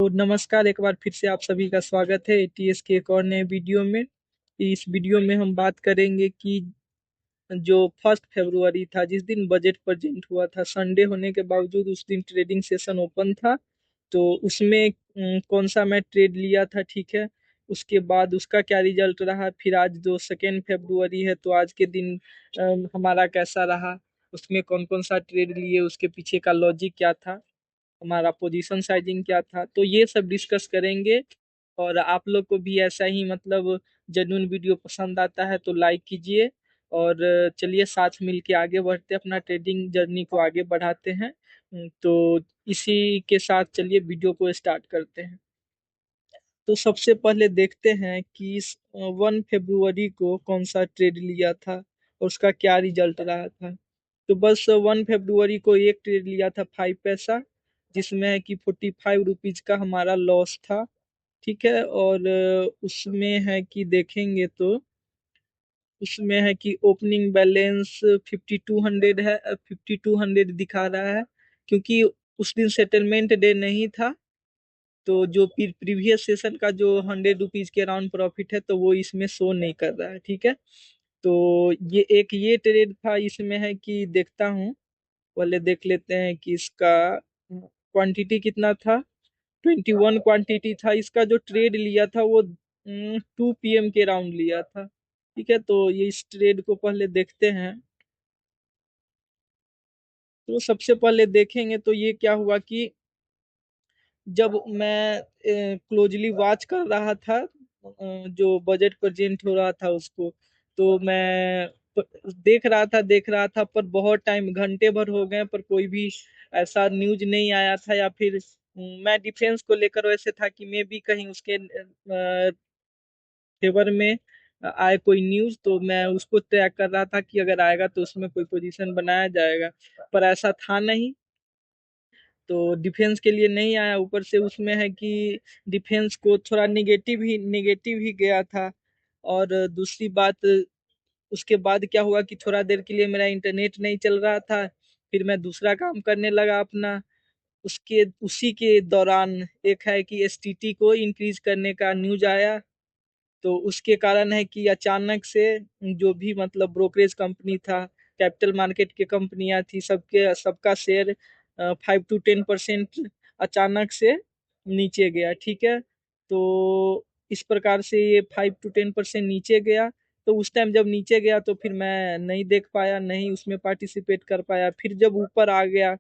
नमस्कार, एक बार फिर से आप सभी का स्वागत है एटीएस के एक और नए वीडियो में। इस वीडियो में हम बात करेंगे कि जो 1 फरवरी था, जिस दिन बजट प्रेजेंट हुआ था, संडे होने के बावजूद उस दिन ट्रेडिंग सेशन ओपन था। तो उसमें कौन सा मैं ट्रेड लिया था, ठीक है। उसके बाद उसका क्या रिजल्ट रहा, फिर आज जो 2 फरवरी है तो आज के दिन हमारा कैसा रहा, उसमें कौन कौन सा ट्रेड लिए, उसके पीछे का लॉजिक क्या था, हमारा पोजीशन साइजिंग क्या था, तो ये सब डिस्कस करेंगे। और आप लोग को भी ऐसा ही मतलब जेन्युइन वीडियो पसंद आता है तो लाइक कीजिए। और चलिए साथ मिलके आगे बढ़ते हैं, अपना ट्रेडिंग जर्नी को आगे बढ़ाते हैं। तो इसी के साथ चलिए वीडियो को स्टार्ट करते हैं। तो सबसे पहले देखते हैं कि 1 फरवरी को कौन सा ट्रेड लिया था और उसका क्या रिजल्ट रहा था। तो बस 1 फरवरी को एक ट्रेड लिया था 5 पैसा, जिसमें है कि 45 रुपीज का हमारा लॉस था। ठीक है। और उसमें है कि देखेंगे तो उसमें है कि ओपनिंग बैलेंस 5200 है, 5200 दिखा रहा है, क्योंकि उस दिन सेटलमेंट डे नहीं था। तो जो प्रीवियस सेशन का जो 100 रुपीज के अराउंड प्रॉफिट है तो वो इसमें शो नहीं कर रहा है। ठीक है। तो ये ट्रेड था, इसमें है कि देखता हूँ, पहले देख लेते हैं कि इसका क्वांटिटी कितना था। 21 क्वांटिटी था। इसका जो ट्रेड लिया था वो 2 PM के राउंड लिया था। ठीक है। तो ये इस ट्रेड को पहले देखते हैं। तो सबसे पहले देखेंगे तो ये क्या हुआ कि जब मैं क्लोजली वॉच कर रहा था, जो बजट प्रेजेंट हो रहा था उसको, तो मैं देख रहा था पर बहुत टाइम, घंटे भर हो गए पर कोई भी ऐसा न्यूज नहीं आया था। या फिर मैं डिफेंस को लेकर वैसे था कि मैं भी कहीं उसके फेवर में आए कोई न्यूज, तो मैं उसको ट्रैक कर रहा था कि अगर आएगा तो उसमें कोई पोजीशन बनाया जाएगा। पर ऐसा था नहीं, तो डिफेंस के लिए नहीं आया। ऊपर से उसमें है कि डिफेंस को थोड़ा निगेटिव ही गया था। और दूसरी बात, उसके बाद क्या हुआ कि थोड़ा देर के लिए मेरा इंटरनेट नहीं चल रहा था, फिर मैं दूसरा काम करने लगा अपना। उसके उसी के दौरान एक है कि एसटीटी को इंक्रीज करने का न्यूज आया। तो उसके कारण है कि अचानक से जो भी मतलब ब्रोकरेज कंपनी था, कैपिटल मार्केट की कंपनियां थी, सबके सबका शेयर 5 to 10% अचानक से नीचे गया। ठीक है। तो इस प्रकार से ये 5 to 10% नीचे गया। तो उस टाइम जब नीचे गया तो फिर मैं नहीं देख पाया, नहीं उसमें पार्टिसिपेट कर पाया। फिर जब ऊपर आ गया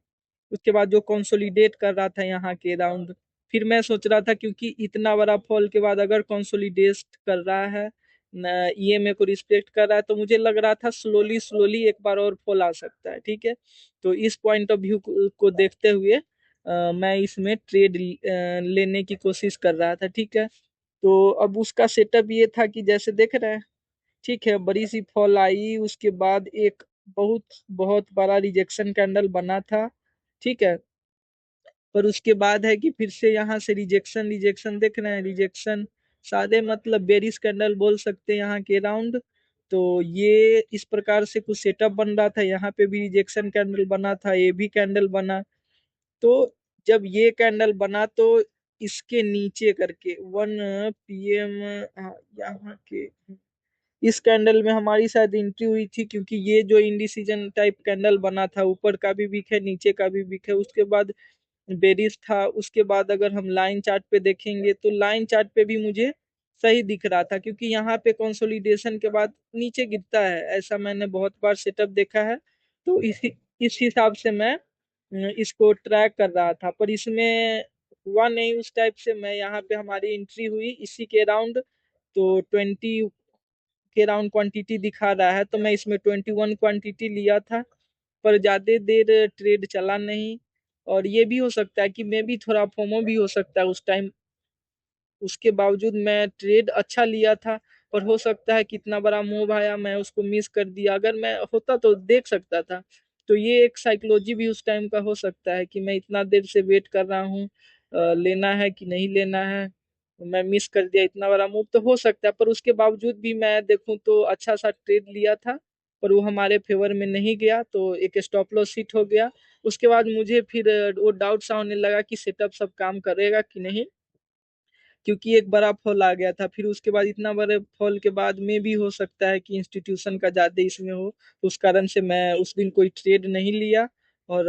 उसके बाद जो कंसोलिडेट कर रहा था यहाँ के राउंड, फिर मैं सोच रहा था क्योंकि इतना बड़ा फॉल के बाद अगर कंसोलिडेट कर रहा है, ईएमए को रिस्पेक्ट कर रहा है, तो मुझे लग रहा था स्लोली स्लोली एक बार और फॉल आ सकता है। ठीक है। तो इस पॉइंट ऑफ व्यू को देखते हुए मैं इसमें ट्रेड लेने की कोशिश कर रहा था। ठीक है। तो अब उसका सेटअप ये था कि जैसे देख रहे हैं, ठीक है, बड़ी सी फॉल आई, उसके बाद एक बहुत बहुत बड़ा रिजेक्शन कैंडल बना था। ठीक है। पर उसके बाद है कि फिर से यहाँ से रिजेक्शन रिजेक्शन देख रहे हैं, रिजेक्शन सारे मतलब बेरिश कैंडल बोल सकते हैं यहाँ के राउंड। तो ये इस प्रकार से कुछ सेटअप बन रहा था, यहाँ पे भी रिजेक्शन कैंडल बना था, ये भी कैंडल बना। तो जब ये कैंडल बना तो इसके नीचे करके 1 PM यहाँ के इस कैंडल में हमारी शायद एंट्री हुई थी, क्योंकि ये जो इंडिसीजन टाइप कैंडल बना था, ऊपर का भी वीक है नीचे का भी वीक है, उसके बाद बेरिश था। उसके बाद अगर हम लाइन चार्ट पे देखेंगे तो लाइन चार्ट पे भी मुझे सही दिख रहा था, क्योंकि यहाँ पे कंसोलिडेशन के बाद नीचे गिरता है, ऐसा मैंने बहुत बार सेटअप देखा है। तो इस हिसाब से मैं इसको ट्रैक कर रहा था, पर इसमें हुआ नहीं उस टाइप से। मैं यहाँ पे हमारी एंट्री हुई इसी के राउंड, तो 20 के राउंड क्वांटिटी दिखा रहा है, तो मैं इसमें 21 क्वांटिटी लिया था। पर ज्यादा देर ट्रेड चला नहीं। और ये भी हो सकता है कि मैं भी थोड़ा फोमो भी हो सकता है उस टाइम, उसके बावजूद मैं ट्रेड अच्छा लिया था। पर हो सकता है कितना बड़ा मूव आया मैं उसको मिस कर दिया, अगर मैं होता तो देख सकता था। तो ये एक साइकोलॉजी भी उस टाइम का हो सकता है कि मैं इतना देर से वेट कर रहा हूँ, लेना है कि नहीं लेना है, मैं मिस कर दिया इतना बड़ा मूव, तो हो सकता है। पर उसके बावजूद भी मैं देखूं तो अच्छा सा ट्रेड लिया था, पर वो हमारे फेवर में नहीं गया, तो एक स्टॉप लॉस हिट हो गया। उसके बाद मुझे फिर वो डाउट सा होने लगा कि सेटअप सब काम करेगा कि नहीं। क्योंकि एक बड़ा फॉल आ गया था। फिर उसके बाद इतना बड़े फॉल के बाद में भी हो सकता है कि इंस्टीट्यूशन का ज्यादा इसमें हो, तो उस कारण से मैं उस दिन कोई ट्रेड नहीं लिया। और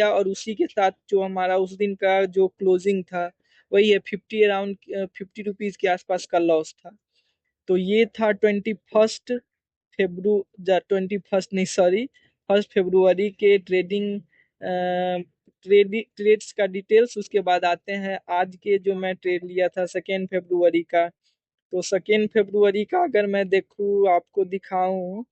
और उसी के साथ जो हमारा उस दिन का जो क्लोजिंग था वही है 50 अराउंड 50 रुपीज के आसपास का लॉस था। तो ये था 21 नहीं सॉरी 1 फरवरी के ट्रेड्स का डिटेल्स। उसके बाद आते हैं आज के जो मैं ट्रेड लिया था 2 फरवरी का। तो 2 फरवरी का अगर मैं देखूँ आपको दिखाऊं,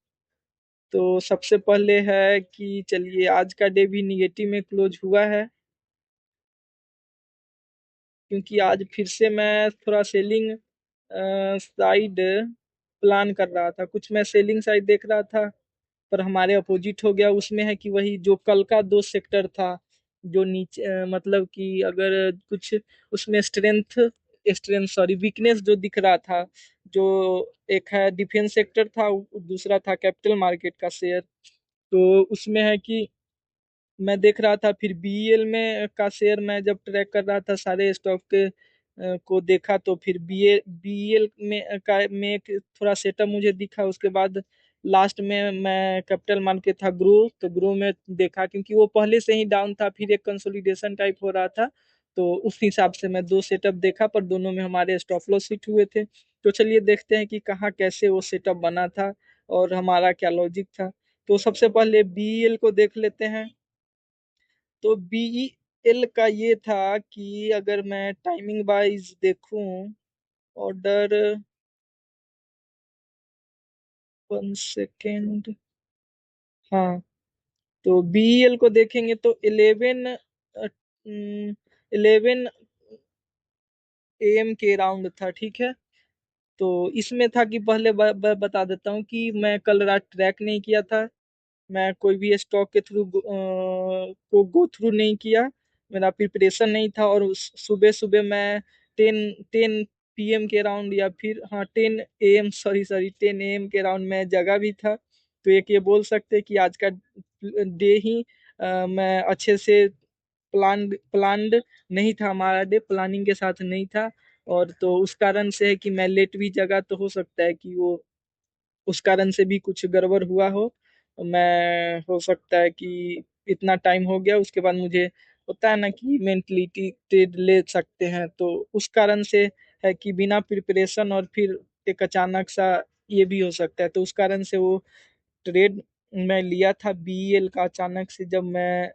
तो सबसे पहले है कि चलिए आज का डे भी निगेटिव में क्लोज हुआ है, क्योंकि आज फिर से मैं थोड़ा सेलिंग साइड प्लान कर रहा था। कुछ मैं सेलिंग साइड देख रहा था, पर हमारे अपोजिट हो गया। उसमें है कि वही जो कल का दो सेक्टर था, जो नीचे मतलब कि अगर कुछ उसमें स्ट्रेंथ सॉरी वीकनेस जो दिख रहा था, जो एक है डिफेंस सेक्टर था, दूसरा था कैपिटल मार्केट का शेयर। तो उसमें है कि मैं देख रहा था, फिर बीईएल में का शेयर मैं जब ट्रैक कर रहा था सारे स्टॉक के को देखा, तो फिर बीईएल में एक थोड़ा सेटअप मुझे दिखा। उसके बाद लास्ट में मैं कैपिटल मान के था ग्रो, तो ग्रो में देखा क्योंकि वो पहले से ही डाउन था, फिर एक कंसोलिडेशन टाइप हो रहा था। तो उस हिसाब से मैं दो सेटअप देखा, पर दोनों में हमारे स्टॉप लॉस हिट हुए थे। तो चलिए देखते हैं कि कहाँ कैसे वो सेटअप बना था और हमारा क्या लॉजिक था। तो सबसे पहले बीईएल को देख लेते हैं। तो बीईएल का ये था कि अगर मैं टाइमिंग वाइज देखूं, ऑर्डर 1 सेकेंड, हाँ, तो बीईएल को देखेंगे तो 11 एम के राउंड था, ठीक है। तो इसमें था कि पहले बता देता हूँ कि मैं कल रात ट्रैक नहीं किया था। मैं कोई भी स्टॉक के थ्रू को गो थ्रू नहीं किया। मेरा प्रिपरेशन नहीं था। और सुबह सुबह मैं 10 10 PM के राउंड, या फिर हाँ 10 AM, सॉरी सॉरी 10 AM के राउंड में जगह भी था। तो एक ये बोल सकते हैं कि आज का डे ही मैं अच्छे से प्लान्ड नहीं था, हमारा डे प्लानिंग के साथ नहीं था। और तो उस कारण से है कि मैं लेट भी जगा, तो हो सकता है कि वो उस कारण से भी कुछ गड़बड़ हुआ हो। मैं हो सकता है कि इतना टाइम हो गया, उसके बाद मुझे होता है ना कि मेंटलिटी ट्रेड ले सकते हैं, तो उस कारण से है कि बिना प्रिपरेशन और फिर एक अचानक सा ये भी हो सकता है। तो उस कारण से वो ट्रेड मैं लिया था बीईएल का अचानक से। जब मैं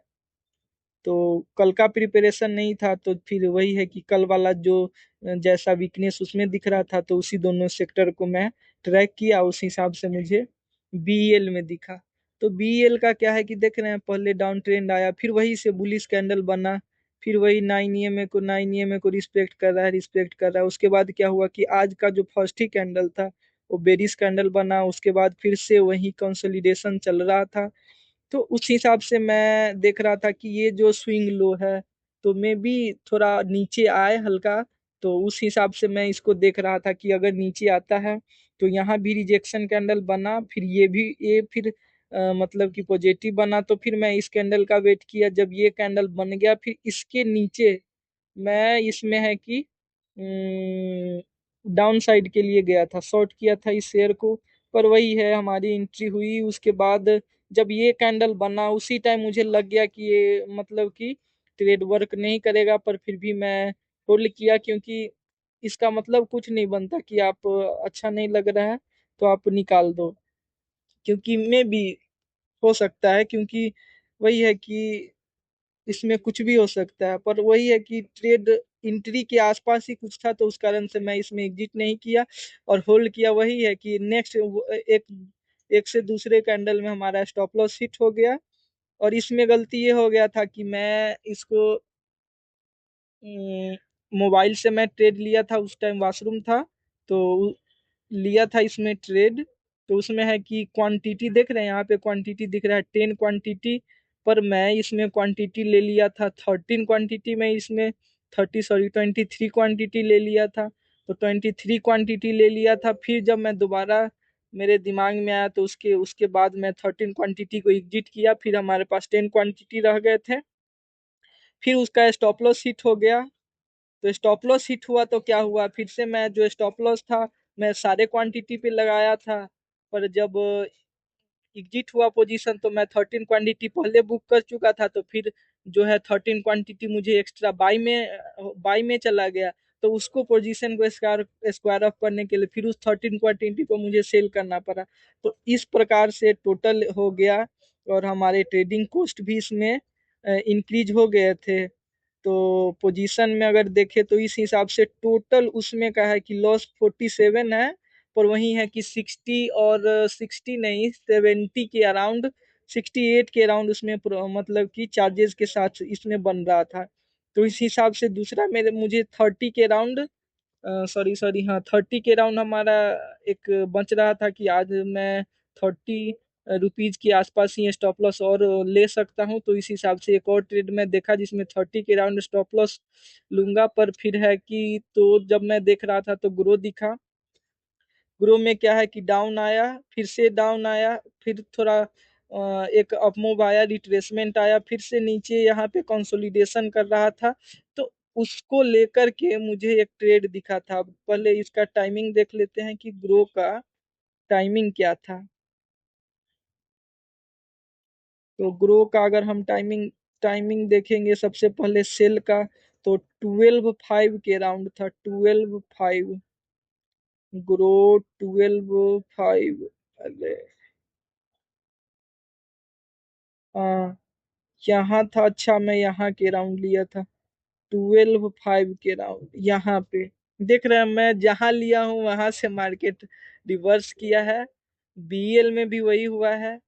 तो कल का प्रिपरेशन नहीं था, तो फिर वही है कि कल वाला जो जैसा वीकनेस उसमें दिख रहा था, तो उसी दोनों सेक्टर को मैं ट्रैक किया, उस हिसाब से मुझे बीएल में दिखा। तो बीएल का क्या है कि देख रहे हैं, पहले डाउन ट्रेंड आया, फिर वही से बुलिश कैंडल बना, फिर वही 9 EMA को रिस्पेक्ट कर रहा है, रिस्पेक्ट कर रहा है। उसके बाद क्या हुआ कि आज का जो फर्स्ट ही कैंडल था वो बेरिश कैंडल बना। उसके बाद फिर से वही कंसोलिडेशन चल रहा था। तो उस हिसाब से मैं देख रहा था कि ये जो स्विंग लो है, तो मे भी थोड़ा नीचे आए हल्का। तो उस हिसाब से मैं इसको देख रहा था कि अगर नीचे आता है तो यहाँ भी रिजेक्शन कैंडल बना, फिर ये फिर मतलब कि पॉजिटिव बना, तो फिर मैं इस कैंडल का वेट किया। जब ये कैंडल बन गया, फिर इसके नीचे मैं इसमें है कि डाउन साइड के लिए गया था, शॉर्ट किया था इस शेयर को। पर वही है, हमारी एंट्री हुई। उसके बाद जब ये कैंडल बना, उसी टाइम मुझे लग गया कि ये मतलब कि ट्रेड वर्क नहीं करेगा, पर फिर भी मैं होल्ड किया, क्योंकि इसका मतलब कुछ नहीं बनता कि आप अच्छा नहीं लग रहा है तो आप निकाल दो, क्योंकि मैं भी हो सकता है, क्योंकि वही है कि इसमें कुछ भी हो सकता है। पर वही है कि ट्रेड इंट्री के आसपास ही कुछ था, तो उस कारण से मैं इसमें एग्जिट नहीं किया और होल्ड किया। वही है कि नेक्स्ट एक एक से दूसरे कैंडल में हमारा स्टॉप लॉस हिट हो गया। और इसमें गलती ये हो गया था कि मैं इसको मोबाइल से मैं ट्रेड लिया था, उस टाइम वॉशरूम था, तो लिया था इसमें ट्रेड। तो उसमें है कि क्वांटिटी देख रहे हैं, यहाँ पे क्वांटिटी दिख रहा है 10 क्वांटिटी, पर मैं इसमें क्वांटिटी ले लिया था 13 क्वांटिटी में, इसमें 23 क्वांटिटी ले लिया था। तो 23 क्वांटिटी ले लिया था। फिर जब मैं दोबारा मेरे दिमाग में आया, तो उसके उसके बाद मैं 13 क्वांटिटी को एग्जिट किया। फिर हमारे पास 10 क्वांटिटी रह गए थे। फिर उसका स्टॉप लॉस हिट हो गया। तो स्टॉप लॉस हिट हुआ तो क्या हुआ, फिर से मैं जो स्टॉप लॉस था मैं सारे क्वांटिटी पे लगाया था। पर जब एग्जिट हुआ पोजीशन तो मैं 13 क्वांटिटी पहले बुक कर चुका था, तो फिर जो है 13 क्वांटिटी मुझे एक्स्ट्रा बाई में चला गया। तो उसको पोजीशन को स्क्वायर स्क्वायर अप करने के लिए फिर उस 13 क्वांटिटी को मुझे सेल करना पड़ा। तो इस प्रकार से टोटल हो गया, और हमारे ट्रेडिंग कॉस्ट भी इसमें इंक्रीज हो गए थे। तो पोजीशन में अगर देखें तो इस हिसाब से टोटल उसमें का है कि लॉस 47 है, पर वही है कि 60 और 60 नहीं 70 के अराउंड, 68 के अराउंड उसमें मतलब कि चार्जेस के साथ इसमें बन रहा था। तो इस हिसाब से दूसरा मेरे मुझे 30 के अराउंड, सॉरी सॉरी हाँ 30 के राउंड हमारा एक बच रहा था कि आज मैं 30 रुपीज के आसपास ही स्टॉप लॉस और ले सकता हूँ। तो इस हिसाब से एक और ट्रेड में देखा जिसमें 30 के राउंड स्टॉप लॉस लूंगा। पर फिर है कि तो जब मैं देख रहा था तो ग्रो दिखा, ग्रो में क्या है कि डाउन आया, फिर से डाउन आया, फिर थोड़ा एक अप मूव आया, रिट्रेसमेंट आया, फिर से नीचे यहाँ पे कंसोलिडेशन कर रहा था। तो उसको लेकर के मुझे एक ट्रेड दिखा था। पहले इसका टाइमिंग देख लेते हैं कि ग्रो का टाइमिंग क्या था। तो ग्रो का अगर हम टाइमिंग टाइमिंग देखेंगे सबसे पहले सेल का, तो 12:05 के राउंड था, 12:05 ग्रो, 12:05। अरे हाँ, यहाँ था, अच्छा मैं यहाँ के राउंड लिया था, 12:05 के राउंड यहाँ पे। देख रहे हैं मैं जहाँ लिया हूँ वहां से मार्केट रिवर्स किया है। बीएल में भी वही हुआ है,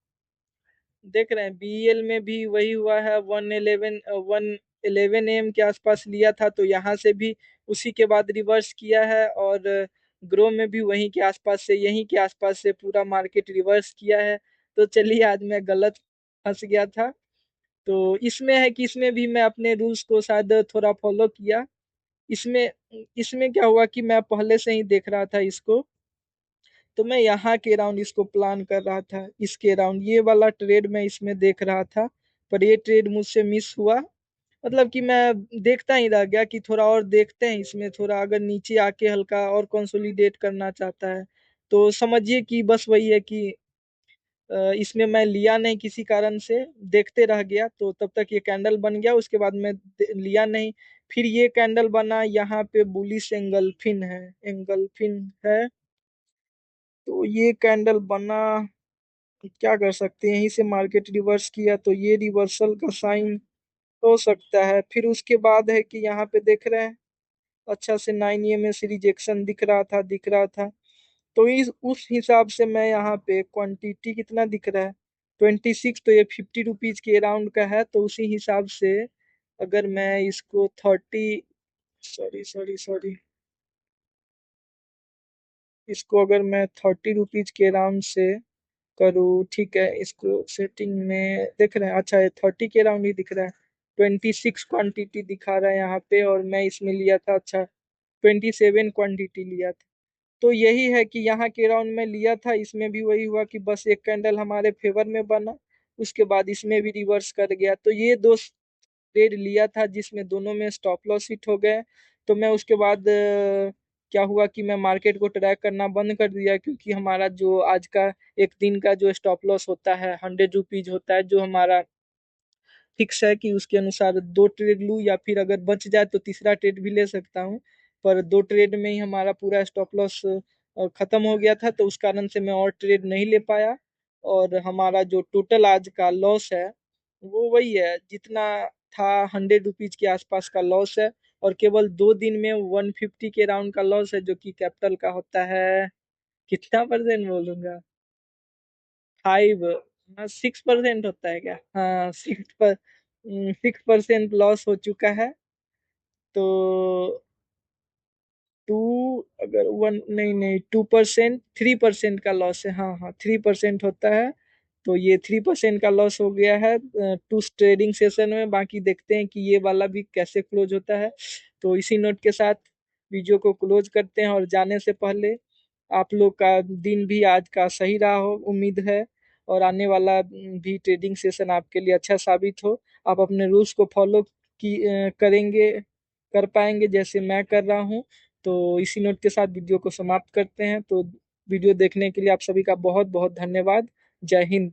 देख रहे हैं बीएल में भी वही हुआ है। 111 एम के आसपास लिया था, तो यहाँ से भी उसी के बाद रिवर्स किया है। और ग्रो में भी वहीं के आसपास से, यहीं के आसपास से पूरा मार्केट रिवर्स किया है। तो चलिए आज मैं गलत फंस गया था। तो इसमें है कि इसमें भी मैं अपने रूल्स को शायद थोड़ा फॉलो किया। इसमें इसमें क्या हुआ कि मैं पहले से ही देख रहा था इसको, तो मैं यहाँ के राउंड इसको प्लान कर रहा था, इसके राउंड ये वाला ट्रेड मैं इसमें देख रहा था। पर ये ट्रेड मुझसे मिस हुआ, मतलब कि मैं देखता ही रह गया कि थोड़ा और देखते हैं इसमें, थोड़ा अगर नीचे आके हल्का और कंसोलिडेट करना चाहता है। तो समझिए कि बस वही है कि इसमें मैं लिया नहीं किसी कारण से, देखते रह गया। तो तब तक ये कैंडल बन गया, उसके बाद मैं लिया नहीं। फिर ये कैंडल बना, यहाँ पे बुलिश एंगल्फिन है, एंगल्फिन है। तो ये कैंडल बना, क्या कर सकते हैं, यहीं से मार्केट रिवर्स किया, तो ये रिवर्सल का साइन हो सकता है। फिर उसके बाद है कि यहाँ पे देख रहे हैं अच्छा से 9 EMS रिजेक्शन दिख रहा था। तो इस उस हिसाब से मैं यहाँ पे क्वांटिटी कितना दिख रहा है, 26, तो ये 50 रुपीज के राउंड का है। तो उसी हिसाब से अगर मैं इसको 30, सॉरी सॉरी सॉरी, इसको अगर मैं 30 रुपीज के राउंड से करूँ, ठीक है, इसको सेटिंग में देख रहे हैं, अच्छा ये 30 के राउंड ही दिख रहा है। 26 क्वांटिटी दिखा रहा है यहाँ पे, और मैं इसमें लिया था, अच्छा 27 क्वांटिटी लिया था। तो यही है कि यहाँ के राउंड में लिया था, इसमें भी वही हुआ कि बस एक कैंडल हमारे फेवर में बना, उसके बाद इसमें भी रिवर्स कर गया। तो ये दो ट्रेड लिया था जिसमें दोनों में स्टॉप लॉस हिट हो गए। तो मैं उसके बाद क्या हुआ कि मैं मार्केट को ट्रैक करना बंद कर दिया, क्योंकि हमारा जो आज का एक दिन का जो स्टॉप लॉस होता है 100 रुपीज होता है, जो हमारा फिक्स है कि उसके अनुसार दो ट्रेड लूँ, या फिर अगर बच जाए तो तीसरा ट्रेड भी ले सकता हूँ। पर दो ट्रेड में ही हमारा पूरा स्टॉप लॉस खत्म हो गया था, तो उस कारण से मैं और ट्रेड नहीं ले पाया। और हमारा जो टोटल आज का लॉस है वो वही है जितना था, 100 रुपीज के आसपास का लॉस है। और केवल 2 दिन में 150 के राउंड का लॉस है, जो कि कैपिटल का होता है कितना परसेंट बोलूंगा, 5, हाँ 6% होता है क्या, हाँ 6% लॉस हो चुका है। तो टू, अगर वन नहीं नहीं 2%, 3% का लॉस है, हाँ हाँ 3% होता है। तो ये 3% का लॉस हो गया है टू ट्रेडिंग सेशन में। बाकी देखते हैं कि ये वाला भी कैसे क्लोज होता है। तो इसी नोट के साथ वीडियो को क्लोज करते हैं, और जाने से पहले आप लोग का दिन भी आज का सही रहा हो उम्मीद है, और आने वाला भी ट्रेडिंग सेशन आपके लिए अच्छा साबित हो। आप अपने रूल्स को फॉलो करेंगे कर पाएंगे जैसे मैं कर रहा हूँ। तो इसी नोट के साथ वीडियो को समाप्त करते हैं। तो वीडियो देखने के लिए आप सभी का बहुत बहुत धन्यवाद। जय हिंद।